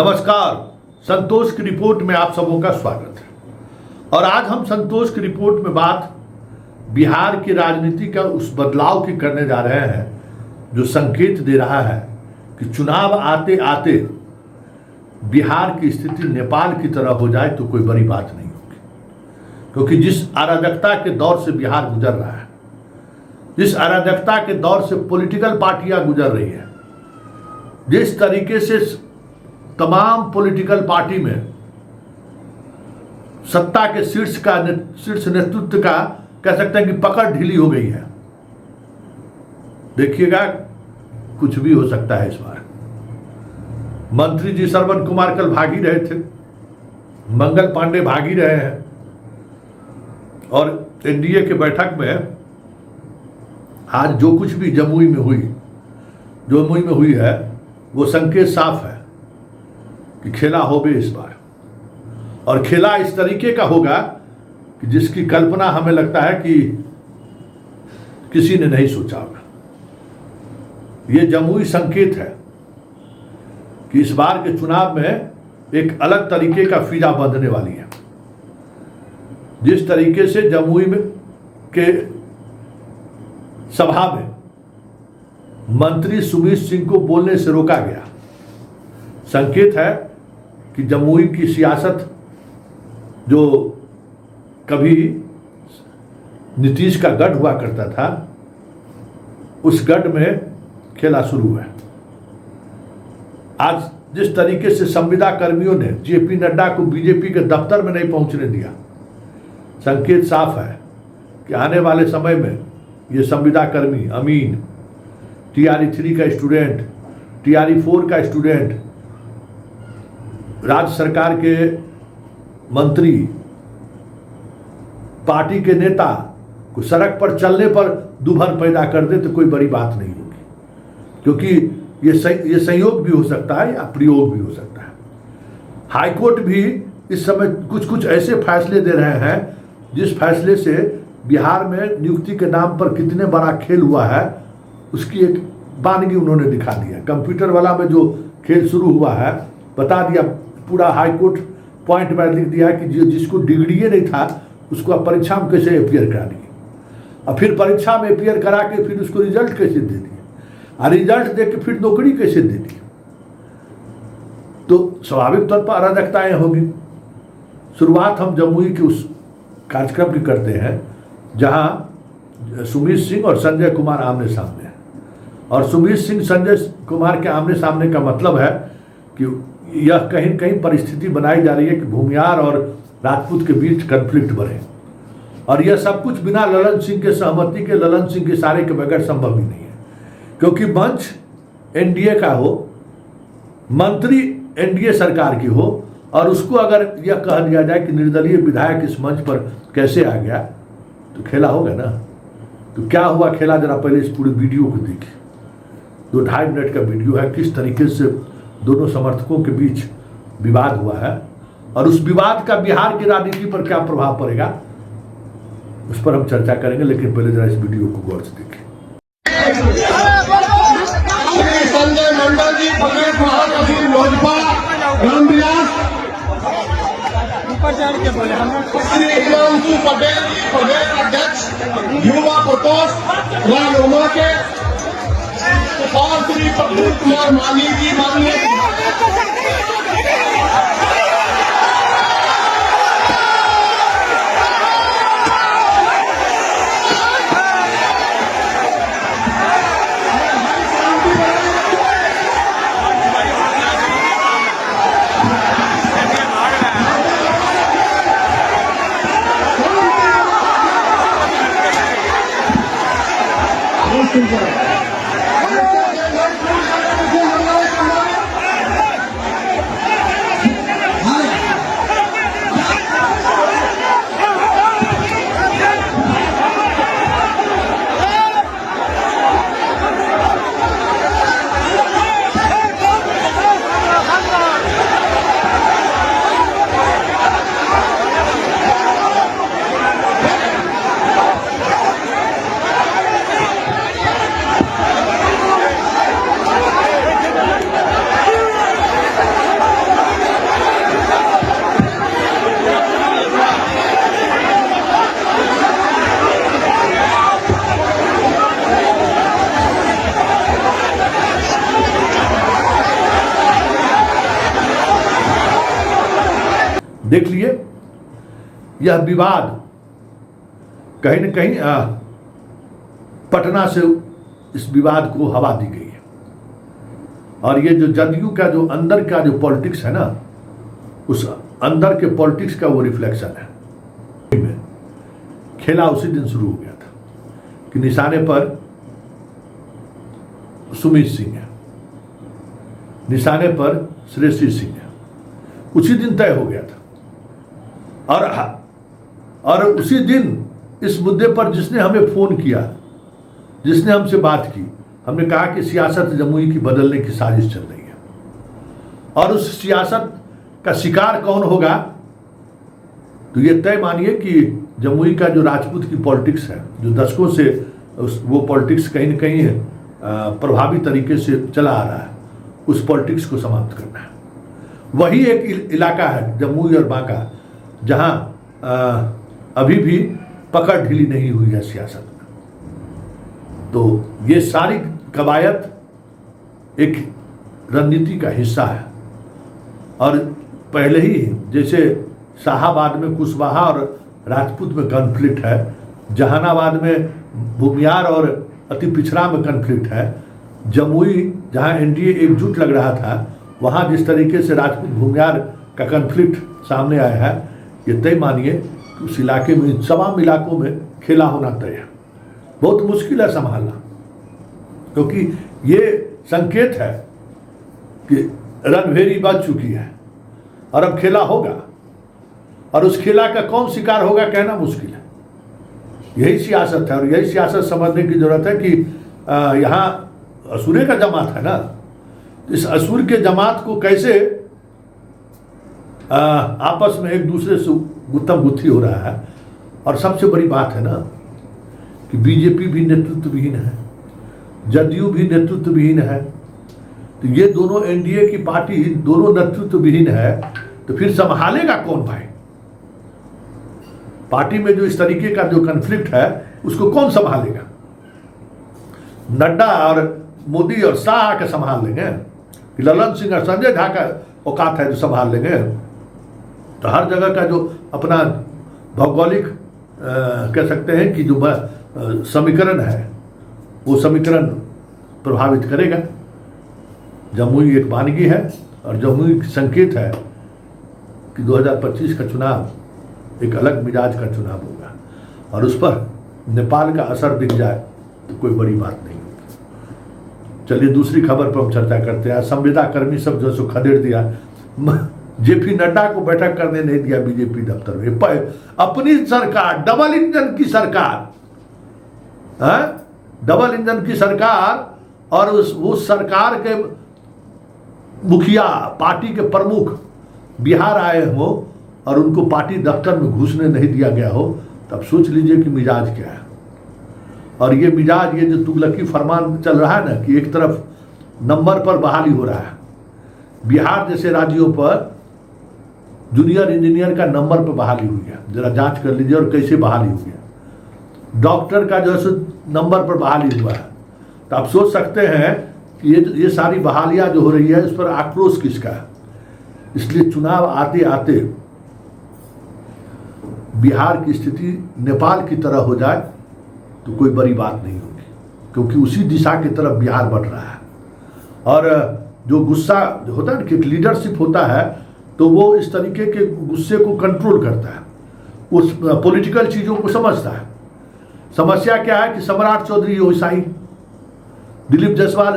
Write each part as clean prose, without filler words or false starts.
नमस्कार। संतोष की रिपोर्ट में आप सबों का स्वागत है। और आज हम संतोष की रिपोर्ट में बात बिहार की राजनीति का उस बदलाव की करने जा रहे हैं जो संकेत दे रहा है कि चुनाव आते आते बिहार की स्थिति नेपाल की तरह हो जाए तो कोई बड़ी बात नहीं होगी। क्योंकि जिस अराजकता के दौर से बिहार गुजर रहा है, जिस अराजकता के दौर से पॉलिटिकल पार्टियां गुजर रही है, जिस तरीके से तमाम पॉलिटिकल पार्टी में सत्ता के शीर्ष नेतृत्व का कह सकते हैं कि पकड़ ढीली हो गई है। देखिएगा, कुछ भी हो सकता है इस बार। मंत्री जी श्रवण कुमार कल भाग ही रहे थे, मंगल पांडे भाग ही रहे हैं, और एनडीए के बैठक में आज जो कुछ भी जमुई में हुई है वो संकेत साफ है कि खेला होबे इस बार। और खेला इस तरीके का होगा कि जिसकी कल्पना हमें लगता है कि किसी ने नहीं सोचा होगा। ये जमुई संकेत है कि इस बार के चुनाव में एक अलग तरीके का फीजा बंधने वाली है। जिस तरीके से जमुई में के सभा में मंत्री सुमित सिंह को बोलने से रोका गया, संकेत है कि जमुई की सियासत जो कभी नीतीश का गढ़ हुआ करता था, उस गढ़ में खेला शुरू है। आज जिस तरीके से संविदा कर्मियों ने जेपी नड्डा को बीजेपी के दफ्तर में नहीं पहुंचने दिया, संकेत साफ है कि आने वाले समय में ये संविदा कर्मी अमीन, TRE 3 का स्टूडेंट, TRE 4 का स्टूडेंट, राज्य सरकार के मंत्री, पार्टी के नेता को सड़क पर चलने पर दुभर पैदा कर दे तो कोई बड़ी बात नहीं होगी। क्योंकि ये संयोग भी हो सकता है या प्रयोग भी हो सकता है। हाईकोर्ट भी इस समय कुछ ऐसे फैसले दे रहे हैं जिस फैसले से बिहार में नियुक्ति के नाम पर कितने बड़ा खेल हुआ है उसकी एक बानगी उन्होंने दिखा दिया। कंप्यूटर वाला में जो खेल शुरू हुआ है बता दिया, पूरा हाईकोर्ट पॉइंट में लिख दिया कि जिसको डिग्री नहीं था उसको आप परीक्षा में कैसे अपियर करा दिए, और फिर परीक्षा में अपियर करा के फिर उसको रिजल्ट कैसे दे दिए, और रिजल्ट दे के फिर नौकरी कैसे दे दी। तो स्वाभाविक तौर पर अराजकताएं होगी। शुरुआत हम जमुई के उस कार्यक्रम की करते हैं जहां सुमित सिंह और संजय कुमार आमने सामने हैं। और सुमित सिंह संजय कुमार के आमने सामने का मतलब है कि यह कहीं कहीं परिस्थिति बनाई जा रही है कि भूमियार और राजपूत के बीच कन्फ्लिक्ट बढ़े, और यह सब कुछ बिना ललन सिंह के सहमति के, ललन सिंह के इशारे के बगैर संभव ही नहीं है। क्योंकि मंच एनडीए का हो, मंत्री एनडीए सरकार की हो, और उसको अगर यह कह दिया जाए कि निर्दलीय विधायक इस मंच पर कैसे आ गया तो खेला होगा ना। तो क्या हुआ खेला, जरा पहले इस पूरी वीडियो को देखिए। 2-2.5 मिनट का वीडियो है, किस तरीके से दोनों समर्थकों के बीच विवाद हुआ है और उस विवाद का बिहार की राजनीति पर क्या प्रभाव पड़ेगा उस पर हम चर्चा करेंगे। लेकिन पहले जरा इस वीडियो को गौर से देखिए। संजय मंडल जी, प्रदेश महासचिव लोजपा रामविलास, श्री हिमांशु पटेल जी, प्रदेश अध्यक्ष युवा प्रकोष्ठ रालोमा के, और श्री प्रदीप कुमार माली जी, माननीय देख लिए, यह विवाद कहीं न कहीं पटना से इस विवाद को हवा दी गई है। और ये जो जदयू का जो अंदर का जो पॉलिटिक्स है ना, उस अंदर के पॉलिटिक्स का वो रिफ्लेक्शन है। खेला उसी दिन शुरू हो गया था कि निशाने पर सुमित सिंह है, निशाने पर श्रेयसी सिंह है, उसी दिन तय हो गया था। और उसी दिन इस मुद्दे पर जिसने हमें फोन किया, जिसने हमसे बात की, हमने कहा कि सियासत जमुई की बदलने की साजिश चल रही है और उस सियासत का शिकार कौन होगा। तो ये तय मानिए कि जमुई का जो राजपूत की पॉलिटिक्स है, जो दशकों से वो पॉलिटिक्स कहीं न कहीं प्रभावी तरीके से चला आ रहा है, उस पॉलिटिक्स को समाप्त करना है। वही एक इलाका है जमुई और बांका जहां अभी भी पकड़ ढीली नहीं हुई है सियासत में। तो ये सारी कवायद एक रणनीति का हिस्सा है। और पहले ही जैसे शाहाबाद में कुशवाहा और राजपूत में कॉन्फ्लिक्ट है, जहानाबाद में भूमियार और अति पिछड़ा में कॉन्फ्लिक्ट है, जमुई जहां एनडीए एकजुट लग रहा था, वहां जिस तरीके से राजपूत भूमियार का कॉन्फ्लिक्ट सामने आया है, ये तय मानिए कि उस इलाके में, तमाम इलाकों में खेला होना तय है। बहुत मुश्किल है संभालना, क्योंकि ये संकेत है कि रणभेरी बज चुकी है और अब खेला होगा। और उस खेला का कौन शिकार होगा कहना मुश्किल है। यही सियासत है और यही सियासत समझने की जरूरत है कि यहाँ असुरे का जमात है ना, इस असुर के जमात को कैसे आपस में एक दूसरे से गुत्थम गुत्थी हो रहा है। और सबसे बड़ी बात है ना कि बीजेपी भी नेतृत्व विहीन है, जदयू भी नेतृत्व विहीन है। तो ये दोनों एनडीए की पार्टी दोनों नेतृत्व विहीन है, तो फिर संभालेगा कौन भाई? पार्टी में जो इस तरीके का जो कॉन्फ्लिक्ट है उसको कौन संभालेगा? नड्डा और मोदी और शाह आके संभाल लेंगे कि ललन सिंह और संजय झा का औकात है जो संभाल लेंगे? तो हर जगह का जो अपना भौगोलिक कह सकते हैं कि जो समीकरण है, वो समीकरण प्रभावित करेगा। जमुई एक वानगी है और जमुई संकेत है कि 2025 का चुनाव एक अलग मिजाज का चुनाव होगा और उस पर नेपाल का असर दिख जाए तो कोई बड़ी बात नहीं होगी। चलिए दूसरी खबर पर हम चर्चा करते हैं। संविदा कर्मी सब जो सो खदेड़ दिया, जेपी नड्डा को बैठक करने नहीं दिया बीजेपी दफ्तर में। अपनी सरकार, डबल इंजन की सरकार, डबल इंजन की सरकार, और उस सरकार के मुखिया, पार्टी के प्रमुख बिहार आए हो और उनको पार्टी दफ्तर में घुसने नहीं दिया गया हो, तब सोच लीजिए कि मिजाज क्या है। और ये मिजाज, ये जो तुगलकी फरमान चल रहा है ना कि एक तरफ नंबर पर बहाली हो रहा है, बिहार जैसे राज्यों पर जूनियर इंजीनियर का नंबर पर बहाली हुई है, जरा जांच कर लीजिए और कैसे बहाली हुई है। डॉक्टर का जो है नंबर पर बहाली हुआ है। तो आप सोच सकते हैं कि ये सारी बहालियां जो हो रही है, इस पर आक्रोश किसका है। इसलिए चुनाव आते आते बिहार की स्थिति नेपाल की तरह हो जाए तो कोई बड़ी बात नहीं होगी, क्योंकि उसी दिशा की तरफ बिहार बढ़ रहा है। और जो गुस्सा होता है कि लीडरशिप होता है, तो वो इस तरीके के गुस्से को कंट्रोल करता है, उस पॉलिटिकल चीज़ों को समझता है। समस्या क्या है कि सम्राट चौधरी ओसाई, दिलीप जायसवाल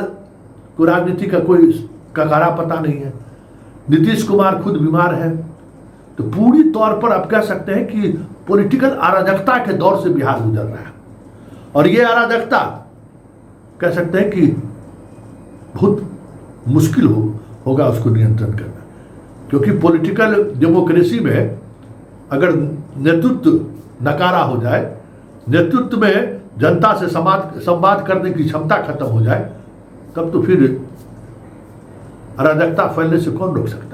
को राजनीति का कोई ककारा पता नहीं है, नीतीश कुमार खुद बीमार है। तो पूरी तौर पर आप कह सकते हैं कि पॉलिटिकल अराजकता के दौर से बिहार गुजर रहा है। और ये अराजकता कह सकते हैं कि बहुत मुश्किल होगा उसको नियंत्रण करना, क्योंकि पॉलिटिकल डेमोक्रेसी में अगर नेतृत्व नकारा हो जाए, नेतृत्व में जनता से संवाद करने की क्षमता खत्म हो जाए, तब तो फिर अराजकता फैलने से कौन रोक सकता है।